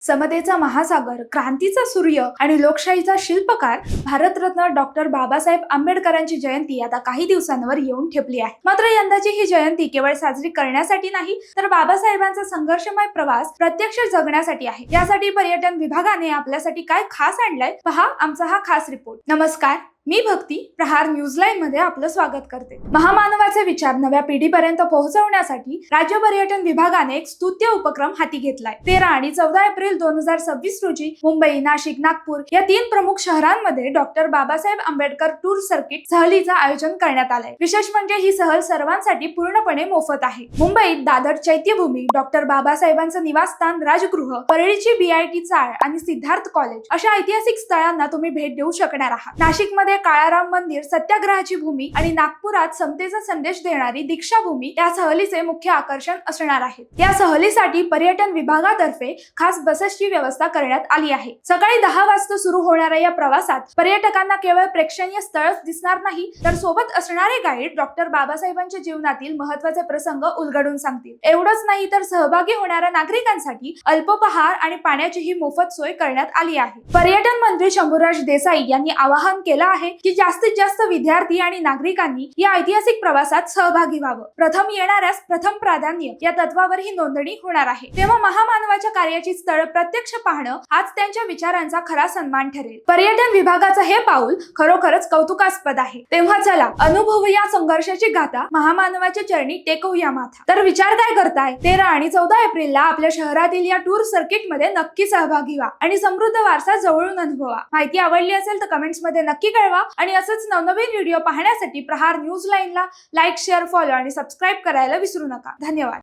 समतेचा महासागर, क्रांतीचा सूर्य आणि लोकशाहीचा शिल्पकार भारतरत्न डॉक्टर बाबासाहेब आंबेडकरांची जयंती आता काही दिवसांवर येऊन ठेपली आहे। मात्र यंदाची ही जयंती केवळ साजरी करण्यासाठी नाही, तर बाबासाहेबांचा संघर्षमय प्रवास प्रत्यक्ष जगण्यासाठी आहे। यासाठी पर्यटन विभागाने आपल्यासाठी काय खास आणलंय, पहा आमचा हा खास रिपोर्ट। नमस्कार, मी भक्ती, प्रहार न्यूजलाईन मध्ये आपलं स्वागत करते। महामानवाचे विचार नव्या पिढीपर्यंत पोहोचवण्यासाठी राज्य पर्यटन विभागाने एक स्तुत्य उपक्रम हाती घेतलाय। 13 आणि 14 एप्रिल 2026 रोजी मुंबई, नाशिक, नागपूर या 3 प्रमुख शहरांमध्ये doctor Babasaheb Ambedkar tour circuit सहलीचं आयोजन करण्यात आलंय। विशेष म्हणजे ही सहल सर्वांसाठी पूर्णपणे मोफत आहे। मुंबईत दादर चैत्यभूमी, डॉक्टर बाबासाहेबांचं निवासस्थान राजगृह, परळीची BIT चाळ आणि सिद्धार्थ कॉलेज अशा ऐतिहासिक स्थळांना तुम्ही भेट देऊ शकणार आहात। नाशिकमध्ये काळाराम मंदिर, सत्याग्रहाची भूमी आणि नागपुरात समतेचा संदेश देणारी दीक्षाभूमी या सहलीचे मुख्य आकर्षण असणार आहेत। या सहलीसाठी पर्यटन विभागातर्फे खास बसेसची व्यवस्था करण्यात आली आहे। सकाळी 10 वाजता सुरू होणाऱ्या या प्रवासात पर्यटकांना केवळ प्रेक्षणीय स्थळच दिसणार नाही, तर सोबत असणारे गाईड डॉक्टर बाबासाहेबांच्या जीवनातील महत्त्वाचे प्रसंग उलगडून सांगतील। एवढंच नाही, तर सहभागी होणाऱ्या नागरिकांसाठी अल्पोपहार आणि पाण्याचीही मोफत सोय करण्यात आली आहे। पर्यटन मंत्री शंभूराज देसाई यांनी आवाहन केलं आहे की जास्तीत जास्त विद्यार्थी आणि नागरिकांनी या ऐतिहासिक प्रवासात सहभागी व्हावं। प्रथम येणाऱ्यास प्रथम प्राधान्य या तत्वावर ही नोंदणी होणार आहे। तेव्हा महामानवाच्या कार्याची स्थळ प्रत्यक्ष पाहणं हाच त्यांच्या विचारांचा खरा सन्मान ठरेल। पर्यटन विभागाचं हे पाऊल खरोखरच कौतुकास्पद आहे। तेव्हा चला अनुभवूया संघर्षाची गाथा, महामानवाच्या चरणी टेकवूया माथा। तर विचार काय करताय? 13 आणि 14 एप्रिलला आपल्या शहरातील या टूर सर्किट मध्ये नक्की सहभागी व्हा आणि समृद्ध वारसा जवळून अनुभवा। माहिती आवडली असेल तर कमेंट्स मध्ये नक्की कळवा आणि असंच नवनवीन व्हिडिओ पाहण्यासाठी प्रहार न्यूजलाईनला लाईक, शेअर, फॉलो आणि सबस्क्राईब करायला विसरू नका। धन्यवाद।